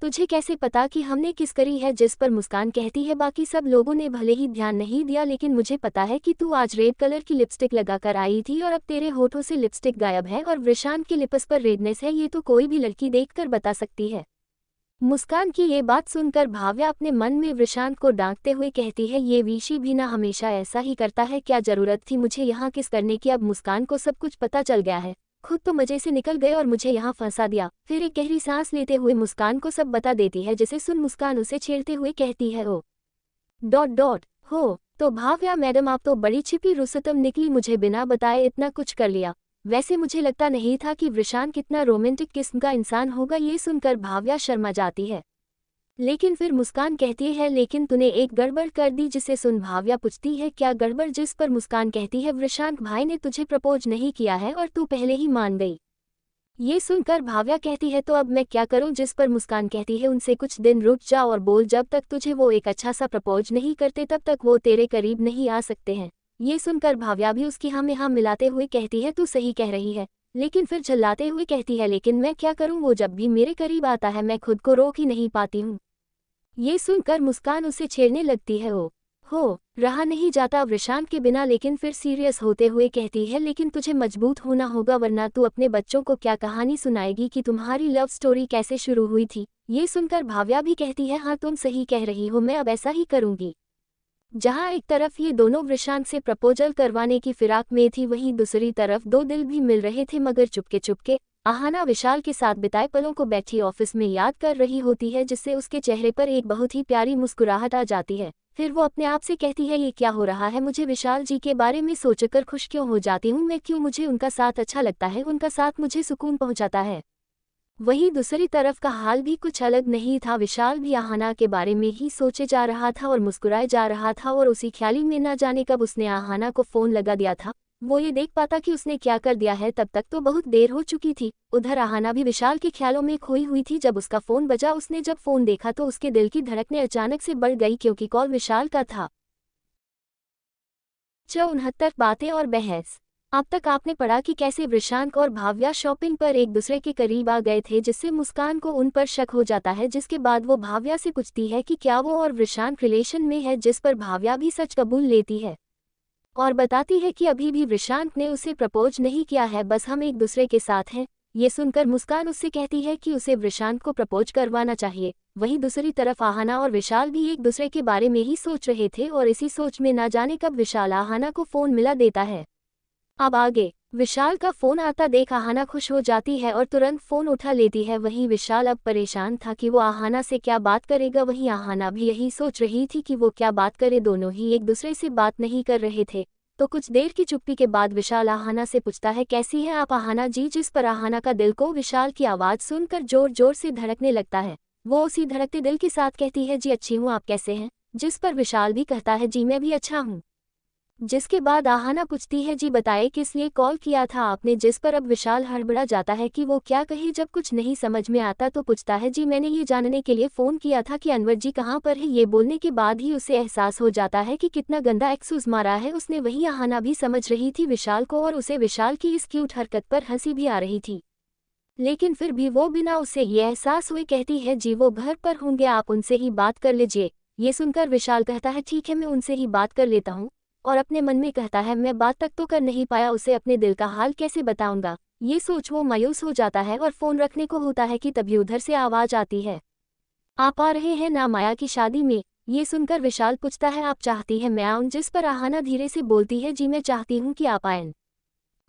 तुझे कैसे पता कि हमने किस करी है। जिस पर मुस्कान कहती है, बाकी सब लोगों ने भले ही ध्यान नहीं दिया, लेकिन मुझे पता है कि तू आज रेड कलर की लिपस्टिक लगाकर आई थी और अब तेरे होठों से लिपस्टिक गायब है और वृषांक के लिप्स पर रेडनेस है, ये तो कोई भी लड़की देखकर बता सकती है। मुस्कान की ये बात सुनकर भाव्या अपने मन में वृषांक को डांटते हुए कहती है, ये विशी भी ना हमेशा ऐसा ही करता है, क्या जरूरत थी मुझे यहाँ किस करने की। अब मुस्कान को सब कुछ पता चल गया है, खुद तो मजे से निकल गए और मुझे यहाँ फंसा दिया। फिर एक गहरी सांस लेते हुए मुस्कान को सब बता देती है, जिसे सुन मुस्कान उसे छेड़ते हुए कहती है, हो तो भाव्या मैडम आप तो बड़ी छिपी रुस्तम निकली, मुझे बिना बताए इतना कुछ कर लिया। वैसे मुझे लगता नहीं था कि वृषांक इतना रोमांटिक किस्म का इंसान होगा। ये सुनकर भाव्या शर्मा जाती है, लेकिन फिर मुस्कान कहती है, लेकिन तूने एक गड़बड़ कर दी। जिसे सुन भाव्या पूछती है, क्या गड़बड़। जिस पर मुस्कान कहती है, वृषांक भाई ने तुझे प्रपोज नहीं किया है और तू पहले ही मान गई। ये सुनकर भाव्या कहती है तो अब मैं क्या करूं, जिस पर मुस्कान कहती है उनसे कुछ दिन रुक जा और बोल, जब तक तुझे वो एक अच्छा सा प्रपोज नहीं करते तब तक वो तेरे करीब नहीं आ सकते हैं। ये सुनकर भाव्या भी उसकी हाँ में हाँ मिलाते हुए कहती है तू सही कह रही है, लेकिन फिर झल्लाते हुए कहती है लेकिन मैं क्या करूं, वो जब भी मेरे करीब आता है मैं खुद को रोक ही नहीं पाती हूँ। ये सुनकर मुस्कान उसे छेड़ने लगती है। ओ हो रहा नहीं जाता वृषांत के बिना, लेकिन फिर सीरियस होते हुए कहती है लेकिन तुझे मजबूत होना होगा वरना तू अपने बच्चों को क्या कहानी सुनाएगी कि तुम्हारी लव स्टोरी कैसे शुरू हुई थी। ये सुनकर भाव्या भी कहती है हाँ तुम सही कह रही हो, मैं अब ऐसा ही करूंगी। जहां एक तरफ ये दोनों वृषांत से प्रपोजल करवाने की फिराक में थी, वहीं दूसरी तरफ दो दिल भी मिल रहे थे, मगर चुपके चुपके आहाना विशाल के साथ बिताए पलों को बैठी ऑफिस में याद कर रही होती है, जिससे उसके चेहरे पर एक बहुत ही प्यारी मुस्कुराहट आ जाती है। फिर वो अपने आप से कहती है ये क्या हो रहा है, मुझे विशाल जी के बारे में सोचकर खुश क्यों हो जाती हूँ मैं, क्यों मुझे उनका साथ अच्छा लगता है, उनका साथ मुझे सुकून पहुँचाता है। वहीं दूसरी तरफ का हाल भी कुछ अलग नहीं था। विशाल भी आहाना के बारे में ही सोचे जा रहा था और मुस्कुराए जा रहा था, और उसी ख्याली में न जाने कब उसने आहाना को फोन लगा दिया था। वो ये देख पाता कि उसने क्या कर दिया है, तब तक तो बहुत देर हो चुकी थी। उधर आहाना भी विशाल के ख्यालों में खोई हुई थी। जब उसका फोन बजा, उसने जब फोन देखा तो उसके दिल की धड़कनें अचानक से बढ़ गई, क्योंकि कॉल विशाल का था। 69 बातें और बहस। अब तक आपने पढ़ा कि कैसे वृषांक और भाव्या शॉपिंग पर एक दूसरे के करीब आ गए थे, जिससे मुस्कान को उन पर शक हो जाता है, जिसके बाद वो भाव्या से पूछती है कि क्या वो और वृषांक रिलेशन में है, जिस पर भाव्या भी सच कबूल लेती है और बताती है कि अभी भी वृषांक ने उसे प्रपोज नहीं किया है, बस हम एक दूसरे के साथ हैं। ये सुनकर मुस्कान उससे कहती है कि उसे वृषांक को प्रपोज करवाना चाहिए। वहीं दूसरी तरफ आहाना और विशाल भी एक दूसरे के बारे में ही सोच रहे थे, और इसी सोच में ना जाने कब विशाल आहाना को फोन मिला देता है। अब आगे विशाल का फोन आता देख आहाना खुश हो जाती है और तुरंत फोन उठा लेती है। वहीं विशाल अब परेशान था कि वो आहाना से क्या बात करेगा, वहीं आहाना भी यही सोच रही थी कि वो क्या बात करे। दोनों ही एक दूसरे से बात नहीं कर रहे थे। तो कुछ देर की चुप्पी के बाद विशाल आहाना से पूछता है कैसी है आप आहाना जी, जिस पर आहाना का दिल को विशाल की आवाज़ सुनकर जोर जोर से धड़कने लगता है। वो उसी धड़कते दिल के साथ कहती है जी अच्छी हूँ, आप कैसे हैं, जिस पर विशाल भी कहता है जी मैं भी अच्छा हूँ। जिसके बाद आहाना पूछती है जी बताए किस लिए कॉल किया था आपने, जिस पर अब विशाल हड़बड़ा जाता है कि वो क्या कहे। जब कुछ नहीं समझ में आता तो पूछता है जी मैंने ये जानने के लिए फ़ोन किया था कि अनवर जी कहाँ पर है। ये बोलने के बाद ही उसे एहसास हो जाता है कि कितना गंदा एक्सक्यूज़ मारा है उसने। वहीं आहाना भी समझ रही थी विशाल को, और उसे विशाल की इस क्यूट हरकत पर हंसी भी आ रही थी, लेकिन फिर भी वो बिना उसे ये एहसास हुए कहती है जी वो घर पर होंगे, आप उनसे ही बात कर लीजिए। ये सुनकर विशाल कहता है ठीक है मैं उनसे ही बात कर लेता हूँ, और अपने मन में कहता है मैं बात तक तो कर नहीं पाया, उसे अपने दिल का हाल कैसे बताऊंगा। ये सोच वो मायूस हो जाता है और फ़ोन रखने को होता है कि तभी उधर से आवाज़ आती है आप आ रहे हैं ना माया की शादी में। ये सुनकर विशाल पूछता है आप चाहती हैं मैं आऊँ, जिस पर आहाना धीरे से बोलती है जी मैं चाहती हूँ कि आप आएं।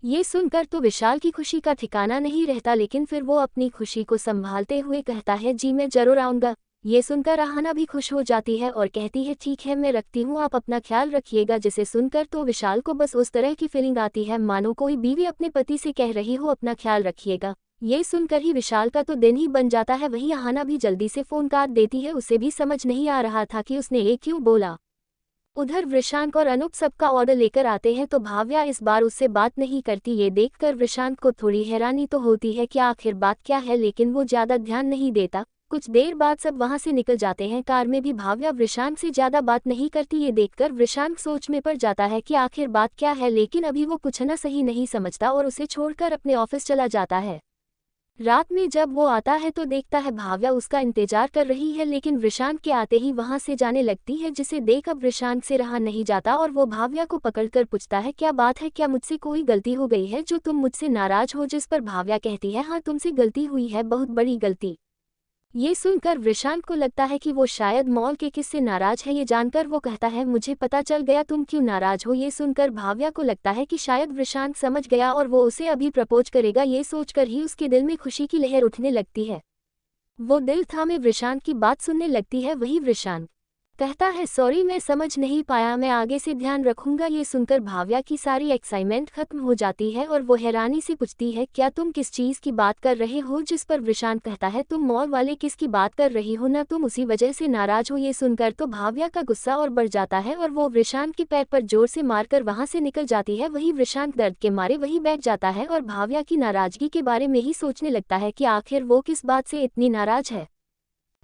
ये सुनकर तो विशाल की खुशी का ठिकाना नहीं रहता, लेकिन फिर वो अपनी खुशी को संभालते हुए कहता है जी मैं जरूर आऊँगा। ये सुनकर आहाना भी खुश हो जाती है और कहती है ठीक है मैं रखती हूँ, आप अपना ख्याल रखिएगा। जिसे सुनकर तो विशाल को बस उस तरह की फीलिंग आती है मानो कोई बीवी अपने पति से कह रही हो अपना ख्याल रखिएगा। ये सुनकर ही विशाल का तो दिन ही बन जाता है। वहीं आहाना भी जल्दी से फ़ोन काट देती है, उसे भी समझ नहीं आ रहा था कि उसने ये क्यों बोला। उधर वृषांक और अनूप सबका ऑर्डर लेकर आते हैं तो भाव्या इस बार उससे बात नहीं करती। ये देखकर वृषांक को थोड़ी हैरानी तो होती है कि आखिर बात क्या है, लेकिन वो ज़्यादा ध्यान नहीं देता। कुछ देर बाद सब वहां से निकल जाते हैं। कार में भी भाव्या वृषांक से ज़्यादा बात नहीं करती। ये देखकर वृषांक सोच में पड़ जाता है कि आखिर बात क्या है, लेकिन अभी वो कुछ ना सही नहीं समझता और उसे छोड़कर अपने ऑफिस चला जाता है। रात में जब वो आता है तो देखता है भाव्या उसका इंतजार कर रही है, लेकिन वृषांक के आते ही वहां से जाने लगती है, जिसे देख अब वृषांक से रहा नहीं जाता और वो भाव्या को पकड़कर पूछता है क्या बात है, क्या मुझसे कोई गलती हो गई है जो तुम मुझसे नाराज हो। जिस पर भाव्या कहती है हाँ तुमसे गलती हुई है, बहुत बड़ी गलती। ये सुनकर वृषांक को लगता है कि वो शायद मॉल के किससे नाराज है। ये जानकर वो कहता है मुझे पता चल गया तुम क्यों नाराज हो। ये सुनकर भाव्या को लगता है कि शायद वृषांक समझ गया और वो उसे अभी प्रपोज करेगा। ये सोचकर ही उसके दिल में खुशी की लहर उठने लगती है। वो दिल थामे वृषांक की बात सुनने लगती है। वही वृषांक कहता है सॉरी मैं समझ नहीं पाया, मैं आगे से ध्यान रखूंगा। ये सुनकर भाव्या की सारी एक्साइटमेंट खत्म हो जाती है और वो हैरानी से पूछती है क्या तुम किस चीज़ की बात कर रहे हो। जिस पर वृषांत कहता है तुम मॉल वाले किस की बात कर रही हो ना, तुम उसी वजह से नाराज हो। ये सुनकर तो भाव्या का गुस्सा और बढ़ जाता है और वो वृषांत के पैर पर जोर से मारकर वहां से निकल जाती है। वही वृषांत दर्द के मारे वहीं बैठ जाता है और भाव्या की नाराजगी के बारे में ही सोचने लगता है कि आखिर वो किस बात से इतनी नाराज है।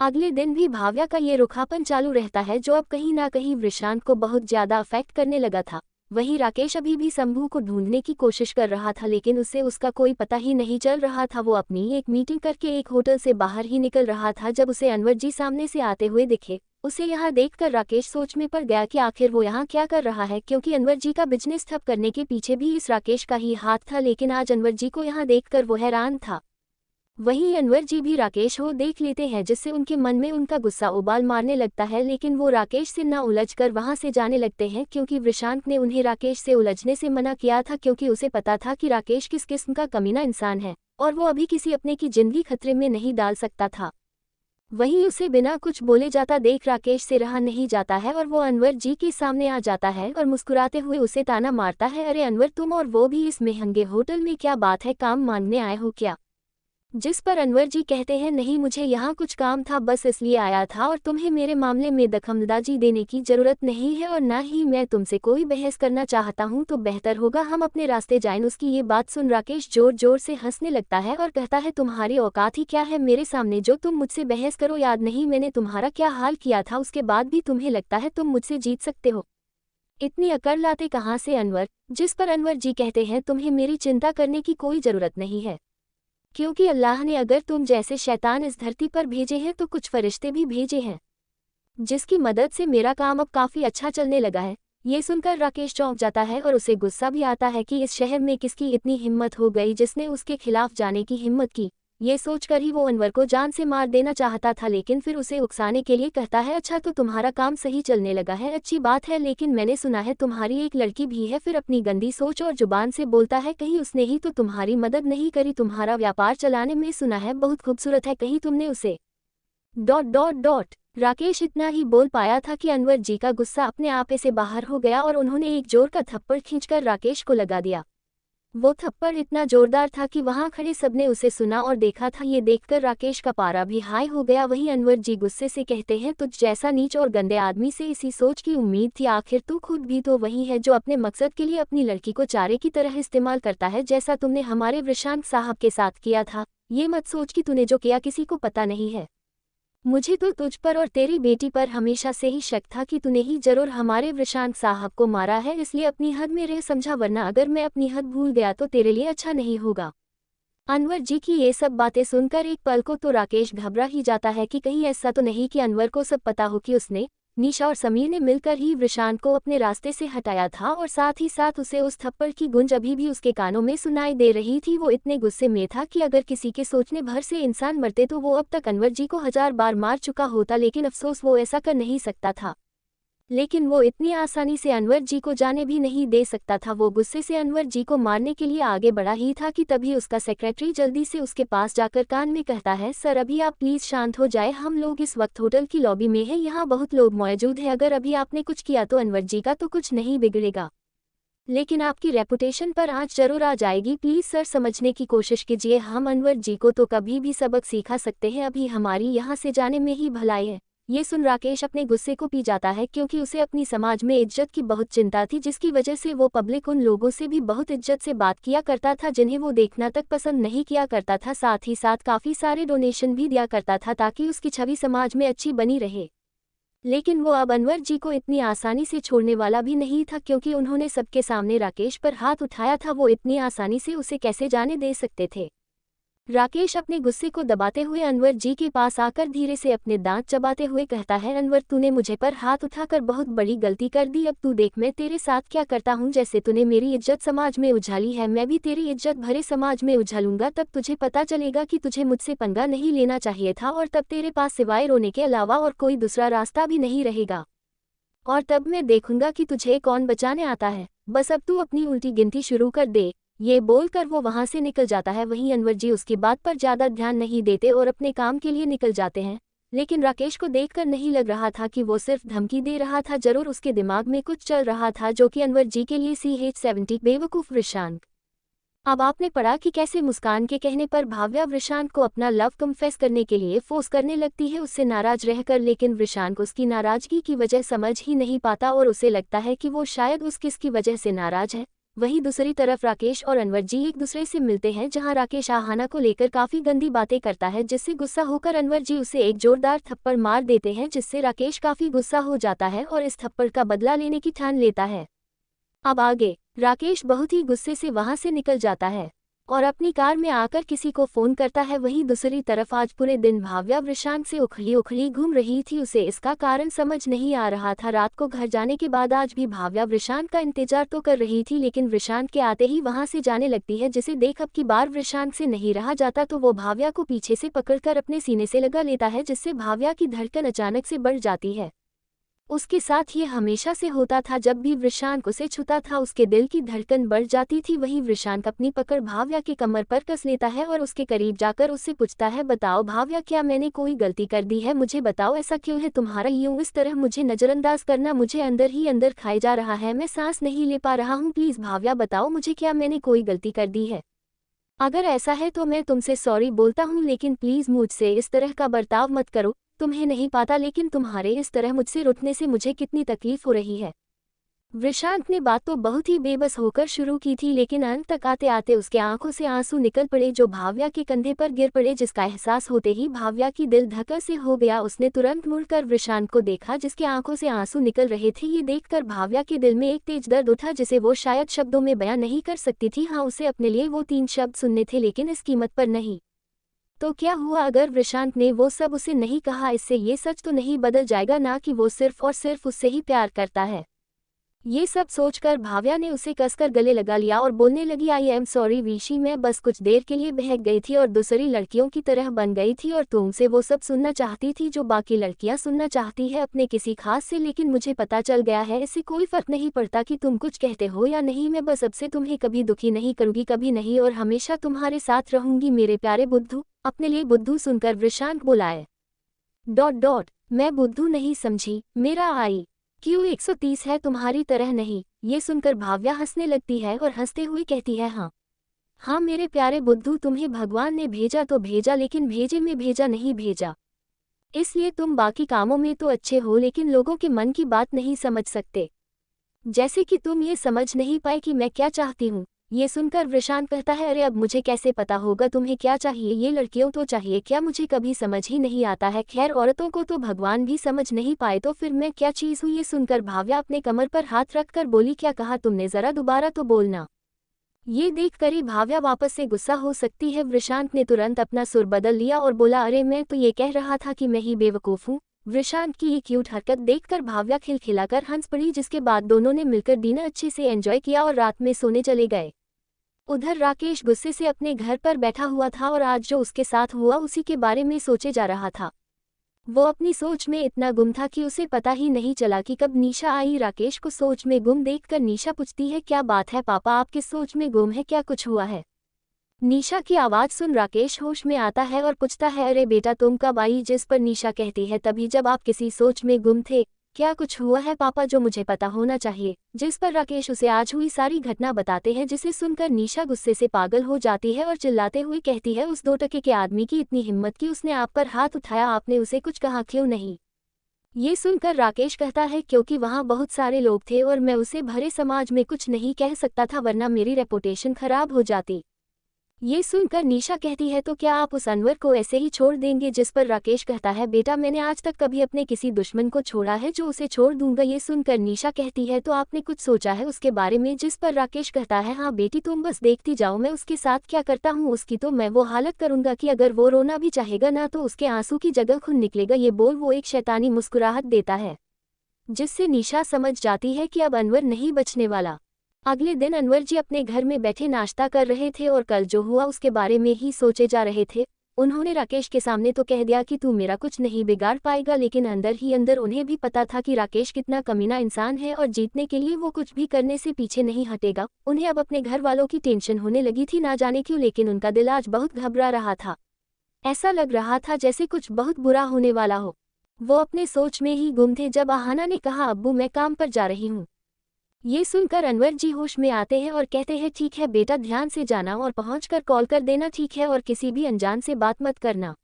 अगले दिन भी भाव्या का ये रुखापन चालू रहता है जो अब कहीं ना कहीं वृषांत को बहुत ज्यादा अफेक्ट करने लगा था। वहीं राकेश अभी भी शंभू को ढूंढने की कोशिश कर रहा था लेकिन उसे उसका कोई पता ही नहीं चल रहा था। वो अपनी एक मीटिंग करके एक होटल से बाहर ही निकल रहा था जब उसे अनवर जी सामने से आते हुए दिखे। उसे यहाँ देखकर राकेश सोच में पड़ गया कि आखिर वो यहाँ क्या कर रहा है, क्योंकि अनवर जी का बिजनेस ठप करने के पीछे भी इस राकेश का ही हाथ था। लेकिन आज अनवर जी को यहाँ देखकर वो हैरान था। वहीं अनवर जी भी राकेश को देख लेते हैं जिससे उनके मन में उनका गुस्सा उबाल मारने लगता है। लेकिन वो राकेश से न उलझकर वहां से जाने लगते हैं क्योंकि वृषांत ने उन्हें राकेश से उलझने से मना किया था, क्योंकि उसे पता था कि राकेश किस किस्म का कमीना इंसान है और वो अभी किसी अपने की जिंदगी खतरे में नहीं डाल सकता था। वहीं उसे बिना कुछ बोले जाता देख राकेश से रहा नहीं जाता है और वो अनवर जी के सामने आ जाता है और मुस्कुराते हुए उसे ताना मारता है, अरे अनवर तुम और वो भी इस महंगे होटल में, क्या बात है, काम मांगने आए हो क्या। जिस पर अनवर जी कहते हैं नहीं मुझे यहाँ कुछ काम था, बस इसलिए आया था और तुम्हें मेरे मामले में दखलंदाजी देने की जरूरत नहीं है और ना ही मैं तुमसे कोई बहस करना चाहता हूँ, तो बेहतर होगा हम अपने रास्ते जाएं। उसकी ये बात सुन राकेश जोर जोर से हंसने लगता है और कहता है तुम्हारी औकात ही क्या है मेरे सामने जो तुम मुझसे बहस करो, याद नहीं मैंने तुम्हारा क्या हाल किया था, उसके बाद भी तुम्हें लगता है तुम मुझसे जीत सकते हो, इतनी अकड़ लाते कहाँ से अनवर। जिस पर अनवर जी कहते हैं तुम्हें मेरी चिंता करने की कोई जरूरत नहीं है, क्योंकि अल्लाह ने अगर तुम जैसे शैतान इस धरती पर भेजे हैं तो कुछ फरिश्ते भी भेजे हैं जिसकी मदद से मेरा काम अब काफ़ी अच्छा चलने लगा है। ये सुनकर राकेश चौंक जाता है और उसे गुस्सा भी आता है कि इस शहर में किसकी इतनी हिम्मत हो गई जिसने उसके खिलाफ जाने की हिम्मत की। ये सोचकर ही वो अनवर को जान से मार देना चाहता था, लेकिन फिर उसे उकसाने के लिए कहता है अच्छा तो तुम्हारा काम सही चलने लगा है, अच्छी बात है, लेकिन मैंने सुना है तुम्हारी एक लड़की भी है, फिर अपनी गंदी सोच और जुबान से बोलता है कहीं उसने ही तो तुम्हारी मदद नहीं करी, तुम्हारा व्यापार चलाने में सुना है बहुत खूबसूरत है, कहीं तुमने उसे ... राकेश इतना ही बोल पाया था कि अनवर जी का गुस्सा अपने आपे से बाहर हो गया और उन्होंने एक जोर का थप्पड़ खींचकर राकेश को लगा दिया। वो थप्पड़ इतना जोरदार था कि वहां खड़े सबने उसे सुना और देखा था। ये देखकर राकेश का पारा भी हाई हो गया। वहीं अनवर जी गुस्से से कहते हैं तुझ जैसा नीच और गंदे आदमी से इसी सोच की उम्मीद थी, आखिर तू खुद भी तो वही है जो अपने मकसद के लिए अपनी लड़की को चारे की तरह इस्तेमाल करता है, जैसा तुमने हमारे वृषांत साहब के साथ किया था। ये मत सोच कि तूने जो किया किसी को पता नहीं है, मुझे तो तुझ पर और तेरी बेटी पर हमेशा से ही शक था कि तूने ही जरूर हमारे वृषांत साहब को मारा है, इसलिए अपनी हद में रह समझा, वरना अगर मैं अपनी हद भूल गया तो तेरे लिए अच्छा नहीं होगा। अनवर जी की ये सब बातें सुनकर एक पल को तो राकेश घबरा ही जाता है कि कहीं ऐसा तो नहीं कि अनवर को सब पता हो कि उसने, निशा और समीर ने मिलकर ही वृषांत को अपने रास्ते से हटाया था और साथ ही साथ उसे उस थप्पड़ की गूंज अभी भी उसके कानों में सुनाई दे रही थी। वो इतने गुस्से में था कि अगर किसी के सोचने भर से इंसान मरते तो वो अब तक अनवर जी को 1000 बार मार चुका होता, लेकिन अफसोस वो ऐसा कर नहीं सकता था। लेकिन वो इतनी आसानी से अनवर जी को जाने भी नहीं दे सकता था। वो गुस्से से अनवर जी को मारने के लिए आगे बढ़ा ही था कि तभी उसका सेक्रेटरी जल्दी से उसके पास जाकर कान में कहता है सर अभी आप प्लीज शांत हो जाए, हम लोग इस वक्त होटल की लॉबी में हैं, यहाँ बहुत लोग मौजूद हैं, अगर अभी आपने कुछ किया तो अनवर जी का तो कुछ नहीं बिगड़ेगा, लेकिन आपकी रेपुटेशन पर आंच जरूर आ जाएगी, प्लीज सर समझने की कोशिश कीजिए, हम अनवर जी को तो कभी भी सबक सिखा सकते हैं, अभी हमारी यहाँ से जाने में ही भलाई है। ये सुन राकेश अपने गुस्से को पी जाता है क्योंकि उसे अपनी समाज में इज्जत की बहुत चिंता थी, जिसकी वजह से वो पब्लिक उन लोगों से भी बहुत इज्जत से बात किया करता था जिन्हें वो देखना तक पसंद नहीं किया करता था। साथ ही साथ काफ़ी सारे डोनेशन भी दिया करता था ताकि उसकी छवि समाज में अच्छी बनी रहे। लेकिन वो अब अनवर जी को इतनी आसानी से छोड़ने वाला भी नहीं था, क्योंकि उन्होंने सबके सामने राकेश पर हाथ उठाया था, वो इतनी आसानी से उसे कैसे जाने दे सकते थे। राकेश अपने गुस्से को दबाते हुए अनवर जी के पास आकर धीरे से अपने दांत चबाते हुए कहता है अनवर तूने मुझे पर हाथ उठाकर बहुत बड़ी गलती कर दी, अब तू देख मैं तेरे साथ क्या करता हूँ, जैसे तूने मेरी इज्जत समाज में उछाली है मैं भी तेरी इज्जत भरे समाज में उछालूंगा, तब तुझे पता चलेगा कि तुझे मुझसे पंगा नहीं लेना चाहिए था और तब तेरे पास सिवाय रोने के अलावा और कोई दूसरा रास्ता भी नहीं रहेगा, और तब मैं देखूंगा कि तुझे कौन बचाने आता है, बस अब तू अपनी उल्टी गिनती शुरू कर दे। ये बोलकर वो वहां से निकल जाता है। वहीं अनवर जी उसकी बात पर ज्यादा ध्यान नहीं देते और अपने काम के लिए निकल जाते हैं। लेकिन राकेश को देखकर नहीं लग रहा था कि वो सिर्फ धमकी दे रहा था, जरूर उसके दिमाग में कुछ चल रहा था जो कि अनवर जी के लिए CH-70 बेवकूफ़ वृषांक। अब आपने पढ़ा कि कैसे मुस्कान के कहने पर भाव्या वृषांक को अपना लव कन्फेस करने के लिए फोर्स करने लगती है उससे नाराज रहकर, लेकिन वृषांक उसकी नाराजगी की वजह समझ ही नहीं पाता और उसे लगता है कि वो शायद उस किसकी वजह से नाराज है। वहीं दूसरी तरफ राकेश और अनवर जी एक दूसरे से मिलते हैं, जहां राकेश आहाना को लेकर काफी गंदी बातें करता है, जिससे गुस्सा होकर अनवर जी उसे एक जोरदार थप्पड़ मार देते हैं, जिससे राकेश काफी गुस्सा हो जाता है और इस थप्पड़ का बदला लेने की ठान लेता है। अब आगे राकेश बहुत ही गुस्से से वहां से निकल जाता है और अपनी कार में आकर किसी को फोन करता है। वहीं दूसरी तरफ आज पूरे दिन भाव्या वृषांक से उखड़ी उखड़ी घूम रही थी, उसे इसका कारण समझ नहीं आ रहा था। रात को घर जाने के बाद आज भी भाव्या वृषांक का इंतजार तो कर रही थी, लेकिन वृषांक के आते ही वहां से जाने लगती है, जिसे देख अब की बार वृषांक से नहीं रहा जाता तो वो भाव्या को पीछे से पकड़कर अपने सीने से लगा लेता है, जिससे भाव्या की धड़कन अचानक से बढ़ जाती है। उसके साथ ये हमेशा से होता था, जब भी वृषांक उसे छूता था उसके दिल की धड़कन बढ़ जाती थी। वहीं वृषांक अपनी पकड़ भाव्या के कमर पर कस लेता है और उसके करीब जाकर उससे पूछता है, बताओ भाव्या, क्या मैंने कोई गलती कर दी है? मुझे बताओ, ऐसा क्यों है तुम्हारा यूं इस तरह मुझे नजरअंदाज करना? मुझे अंदर ही अंदर खाए जा रहा है, मैं सांस नहीं ले पा रहा हूँ। प्लीज भाव्या बताओ मुझे, क्या मैंने कोई गलती कर दी है? अगर ऐसा है तो मैं तुमसे सॉरी बोलता हूँ, लेकिन प्लीज मुझसे इस तरह का बर्ताव मत करो। तुम्हें नहीं पता, लेकिन तुम्हारे इस तरह मुझसे रुठने से मुझे कितनी तकलीफ हो रही है। वृषांक ने बात तो बहुत ही बेबस होकर शुरू की थी, लेकिन अंत तक आते आते उसके आंखों से आंसू निकल पड़े, जो भाव्या के कंधे पर गिर पड़े, जिसका एहसास होते ही भाव्या की दिल धक्का से हो गया। उसने तुरंत मुड़कर वृषांक को देखा, जिसके आंखों से आंसू निकल रहे थे। ये देखकर भाव्या के दिल में एक तेज दर्द उठा, जिसे वो शायद शब्दों में बयां नहीं कर सकती थी। हाँ, उसे अपने लिए वो 3 शब्द सुनने थे, लेकिन इस कीमत पर नहीं। तो क्या हुआ अगर वृषांक ने वो सब उसे नहीं कहा? इससे ये सच तो नहीं बदल जाएगा ना कि वो सिर्फ और सिर्फ उससे ही प्यार करता है। ये सब सोचकर भाव्या ने उसे कसकर गले लगा लिया और बोलने लगी, आई एम सॉरी विशी, मैं बस कुछ देर के लिए बहक गई थी और दूसरी लड़कियों की तरह बन गई थी और तुमसे वो सब सुनना चाहती थी जो बाकी लड़कियां सुनना चाहती है अपने किसी खास से। लेकिन मुझे पता चल गया है, इससे कोई फर्क नहीं पड़ता कि तुम कुछ कहते हो या नहीं। मैं बस अब से तुम्हें कभी दुखी नहीं करूंगी, कभी नहीं, और हमेशा तुम्हारे साथ रहूंगी मेरे प्यारे बुद्धू। अपने लिए बुद्धू सुनकर वृषांक बोलाए मैं बुद्धू नहीं समझी, मेरा IQ 130 है, तुम्हारी तरह नहीं। ये सुनकर भाव्या हंसने लगती है और हंसते हुए कहती है, हाँ मेरे प्यारे बुद्धू, तुम्हें भगवान ने भेजा तो भेजा, लेकिन भेजे में भेजा नहीं भेजा। इसलिए तुम बाकी कामों में तो अच्छे हो, लेकिन लोगों के मन की बात नहीं समझ सकते। जैसे कि तुम ये समझ नहीं पाए कि मैं क्या चाहती हूँ। ये सुनकर वृषांक कहता है, अरे अब मुझे कैसे पता होगा तुम्हें क्या चाहिए? ये लड़कियों तो चाहिए क्या? मुझे कभी समझ ही नहीं आता है। खैर, औरतों को तो भगवान भी समझ नहीं पाए, तो फिर मैं क्या चीज़ हूँ? ये सुनकर भाव्या अपने कमर पर हाथ रखकर बोली, क्या कहा तुमने? जरा दोबारा तो बोलना। ये देखकर ही भाव्या वापस से गुस्सा हो सकती है। वृषांक ने तुरंत अपना सुर बदल लिया और बोला, अरे मैं तो ये कह रहा था कि मैं ही बेवकूफ़ हूँ। वृषांक की ये क्यूट हरकत देखकर भाव्या खिलखिलाकर हंस पड़ी, जिसके बाद दोनों ने मिलकर डिनर अच्छे से एंजॉय किया और रात में सोने चले गए। उधर राकेश गुस्से से अपने घर पर बैठा हुआ था और आज जो उसके साथ हुआ उसी के बारे में सोचे जा रहा था। वो अपनी सोच में इतना गुम था कि उसे पता ही नहीं चला कि कब निशा आई। राकेश को सोच में गुम देखकर निशा पूछती है, क्या बात है पापा, आप किस सोच में गुम है? क्या कुछ हुआ है? निशा की आवाज़ सुन राकेश होश में आता है और पूछता है, अरे बेटा तुम कब आई? जिस पर निशा कहती है, तभी जब आप किसी सोच में गुम थे। क्या कुछ हुआ है पापा जो मुझे पता होना चाहिए? जिस पर राकेश उसे आज हुई सारी घटना बताते हैं, जिसे सुनकर निशा गुस्से से पागल हो जाती है और चिल्लाते हुए कहती है, उस 2 टके के आदमी की इतनी हिम्मत कि उसने आप पर हाथ उठाया, आपने उसे कुछ कहा क्यों नहीं? ये सुनकर राकेश कहता है, क्योंकि वहाँ बहुत सारे लोग थे और मैं उसे भरे समाज में कुछ नहीं कह सकता था, वरना मेरी रेपुटेशन खराब हो जाती। ये सुनकर निशा कहती है, तो क्या आप उस अनवर को ऐसे ही छोड़ देंगे? जिस पर राकेश कहता है, बेटा मैंने आज तक कभी अपने किसी दुश्मन को छोड़ा है जो उसे छोड़ दूंगा? ये सुनकर निशा कहती है, तो आपने कुछ सोचा है उसके बारे में? जिस पर राकेश कहता है, हाँ बेटी तुम बस देखती जाओ, मैं उसके साथ क्या करता हूँ। उसकी तो मैं वो हालत करूंगा कि अगर वो रोना भी चाहेगा ना तो उसके आंसू की जगह खून निकलेगा। ये बोल वो एक शैतानी मुस्कुराहट देता है, जिससे निशा समझ जाती है कि अब अनवर नहीं बचने वाला। अगले दिन अनवर जी अपने घर में बैठे नाश्ता कर रहे थे और कल जो हुआ उसके बारे में ही सोचे जा रहे थे। उन्होंने राकेश के सामने तो कह दिया कि तू मेरा कुछ नहीं बिगाड़ पाएगा, लेकिन अंदर ही अंदर उन्हें भी पता था कि राकेश कितना कमीना इंसान है और जीतने के लिए वो कुछ भी करने से पीछे नहीं हटेगा। उन्हें अब अपने घर वालों की टेंशन होने लगी थी, ना जाने क्यों, लेकिन उनका दिल आज बहुत घबरा रहा था। ऐसा लग रहा था जैसे कुछ बहुत बुरा होने वाला हो। वो अपने सोच में ही गुम थे जब आहाना ने कहा, अब्बू मैं काम पर जा रही हूँ। ये सुनकर अनवर जी होश में आते हैं और कहते हैं, ठीक है बेटा, ध्यान से जाना और पहुंचकर कॉल कर देना, ठीक है, और किसी भी अनजान से बात मत करना।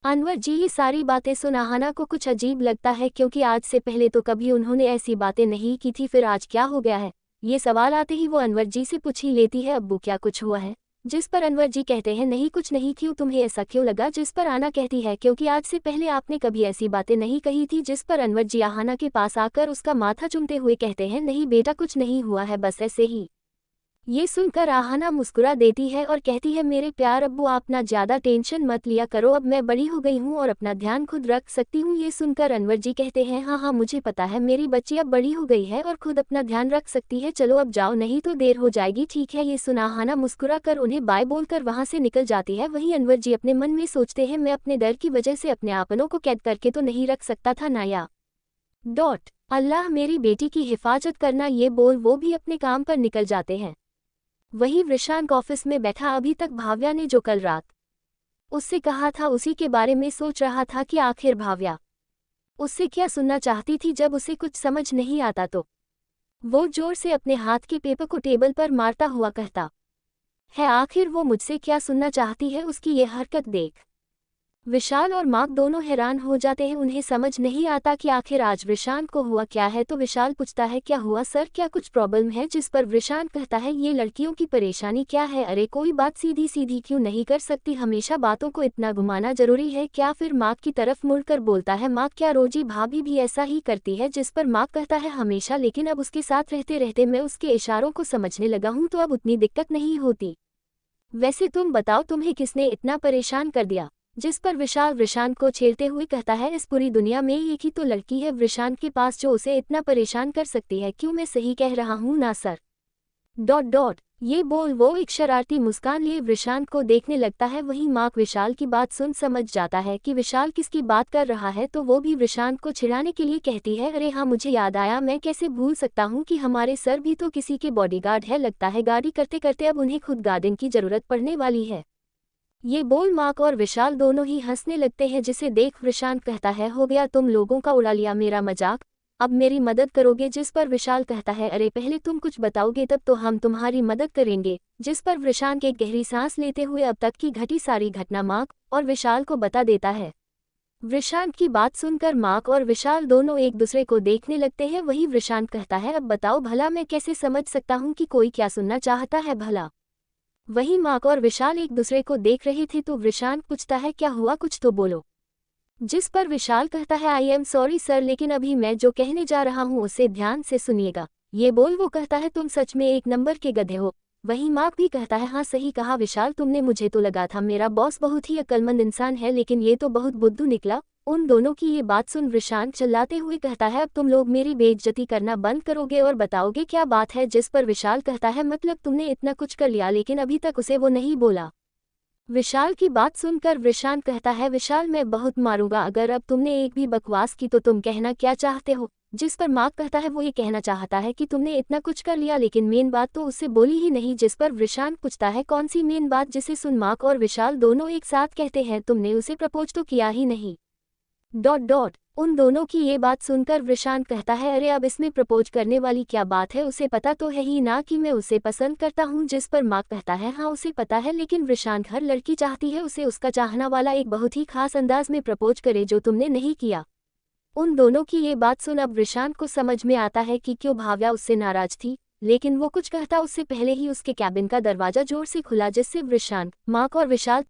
अनवर जी ये सारी बातें सुन आहाना को कुछ अजीब लगता है, क्योंकि आज से पहले तो कभी उन्होंने ऐसी बातें नहीं की थी, फिर आज क्या हो गया है। ये सवाल आते ही वो अनवर जी से पूछ ही लेती है, अब्बू क्या कुछ हुआ है। जिस पर अनवर जी कहते हैं, नहीं कुछ नहीं, क्यों, तुम्हें ऐसा क्यों लगा। जिस पर आना कहती है, क्योंकि आज से पहले आपने कभी ऐसी बातें नहीं कही थी। जिस पर अनवर जी आहाना के पास आकर उसका माथा चूमते हुए कहते हैं, नहीं बेटा कुछ नहीं हुआ है, बस ऐसे ही। ये सुनकर आहाना मुस्कुरा देती है और कहती है, मेरे प्यार अब्बू आप ना ज़्यादा टेंशन मत लिया करो, अब मैं बड़ी हो गई हूँ और अपना ध्यान खुद रख सकती हूँ। ये सुनकर अनवर जी कहते हैं, हाँ हाँ मुझे पता है, मेरी बच्ची अब बड़ी हो गई है और खुद अपना ध्यान रख सकती है, चलो अब जाओ नहीं तो देर हो जाएगी, ठीक है। ये सुना आहाना मुस्कुरा कर उन्हें बाय बोलकर वहाँ से निकल जाती है। वहीं अनवर जी अपने मन में सोचते हैं, मैं अपने डर की वजह से अपने आपनों को कैद करके तो नहीं रख सकता था ना या अल्लाह मेरी बेटी की हिफाजत करना। ये बोल वो भी अपने काम पर निकल जाते हैं। वही वृषांक ऑफिस में बैठा अभी तक भाव्या ने जो कल रात उससे कहा था उसी के बारे में सोच रहा था कि आखिर भाव्या उससे क्या सुनना चाहती थी। जब उसे कुछ समझ नहीं आता तो वो जोर से अपने हाथ के पेपर को टेबल पर मारता हुआ कहता है, आखिर वो मुझसे क्या सुनना चाहती है। उसकी ये हरकत देख विशाल और मार्क दोनों हैरान हो जाते हैं। उन्हें समझ नहीं आता कि आखिर आज वृषांत को हुआ क्या है। तो विशाल पूछता है, क्या हुआ सर, क्या कुछ प्रॉब्लम है। जिस पर वृषांत कहता है, ये लड़कियों की परेशानी क्या है, अरे कोई बात सीधी सीधी क्यों नहीं कर सकती, हमेशा बातों को इतना घुमाना जरूरी है क्या। फिर मार्क की तरफ मुड़कर बोलता है, मार्क क्या रोजी भाभी भी ऐसा ही करती है। जिस पर मार्क कहता है, हमेशा, लेकिन अब उसके साथ रहते रहते मैं उसके इशारों को समझने लगा हूँ तो अब उतनी दिक्कत नहीं होती। वैसे तुम बताओ, तुम्हें किसने इतना परेशान कर दिया। जिस पर विशाल वृषांत को छेड़ते हुए कहता है, इस पूरी दुनिया में एक ही तो लड़की है वृषांत के पास जो उसे इतना परेशान कर सकती है। क्यों, मैं सही कह रहा हूँ ना सर। ये बोल वो एक शरारती मुस्कान लिए वृषांत को देखने लगता है। वहीं मार्क विशाल की बात सुन समझ जाता है कि विशाल किसकी बात कर रहा है, तो वो भी वृषांत को छिड़ाने के लिए कहती है, अरे हाँ मुझे याद आया, मैं कैसे भूल सकता हूँ कि हमारे सर भी तो किसी के बॉडीगार्ड है, लगता है गाड़ी करते करते अब उन्हें खुद गार्डन की जरूरत पड़ने वाली है। ये बोल मार्क और विशाल दोनों ही हंसने लगते हैं, जिसे देख वृषांत कहता है, हो गया, तुम लोगों का उड़ा लिया मेरा मजाक, अब मेरी मदद करोगे। जिस पर विशाल कहता है, अरे पहले तुम कुछ बताओगे तब तो हम तुम्हारी मदद करेंगे। जिस पर वृषांत एक गहरी सांस लेते हुए अब तक की घटी सारी घटना मार्क और विशाल को बता देता है। वृषांत की बात सुनकर मार्क और विशाल दोनों एक दूसरे को देखने लगते हैं। वही वृषांत कहता है, अब बताओ भला, मैं कैसे समझ सकता हूँ कि कोई क्या सुनना चाहता है भला। वहीं मार्क और विशाल एक दूसरे को देख रहे थे तो वृषांत पूछता है, क्या हुआ, कुछ तो बोलो। जिस पर विशाल कहता है, आई एम सॉरी सर, लेकिन अभी मैं जो कहने जा रहा हूँ उसे ध्यान से सुनिएगा। ये बोल वो कहता है, तुम सच में एक नंबर के गधे हो। वहीं मार्क भी कहता है, हाँ सही कहा विशाल तुमने, मुझे तो लगा था मेरा बॉस बहुत ही अक्लमंद इंसान है, लेकिन ये तो बहुत बुद्धू निकला। उन दोनों की ये बात सुन वृषांत चिल्लाते हुए कहता है, अब तुम लोग मेरी बेइज्जती करना बंद करोगे और बताओगे क्या बात है। जिस पर विशाल कहता है, मतलब तुमने इतना कुछ कर लिया लेकिन अभी तक उसे वो नहीं बोला। विशाल की बात सुनकर वृषांत कहता है, विशाल मैं बहुत मारूंगा अगर अब तुमने एक भी बकवास की, तो तुम कहना क्या चाहते हो। जिस पर मार्क कहता है, वो ये कहना चाहता है कि तुमने इतना कुछ कर लिया लेकिन मेन बात तो उससे बोली ही नहीं। जिस पर वृषांत पूछता है, कौन सी मेन बात। जिसे सुन मार्क और विशाल दोनों एक साथ कहते हैं, तुमने उसे प्रपोज तो किया ही नहीं। उन दोनों की ये बात सुनकर वृषांत कहता है, अरे अब इसमें प्रपोज करने वाली क्या बात है, उसे पता तो है ही ना कि मैं उसे पसंद करता हूँ। जिस पर मार्क कहता है, हाँ उसे पता है, लेकिन वृषांत हर लड़की चाहती है उसे उसका चाहना वाला एक बहुत ही खास अंदाज में प्रपोज करे जो तुमने नहीं किया। उन दोनों की ये बात सुन अब वृषांत को समझ में आता है कि क्यों भाव्या उससे नाराज थी, लेकिन वो कुछ कहता उससे पहले ही उसके कैबिन का दरवाजा जोर से खुला, जिससे वृषांत, मार्क और विशाल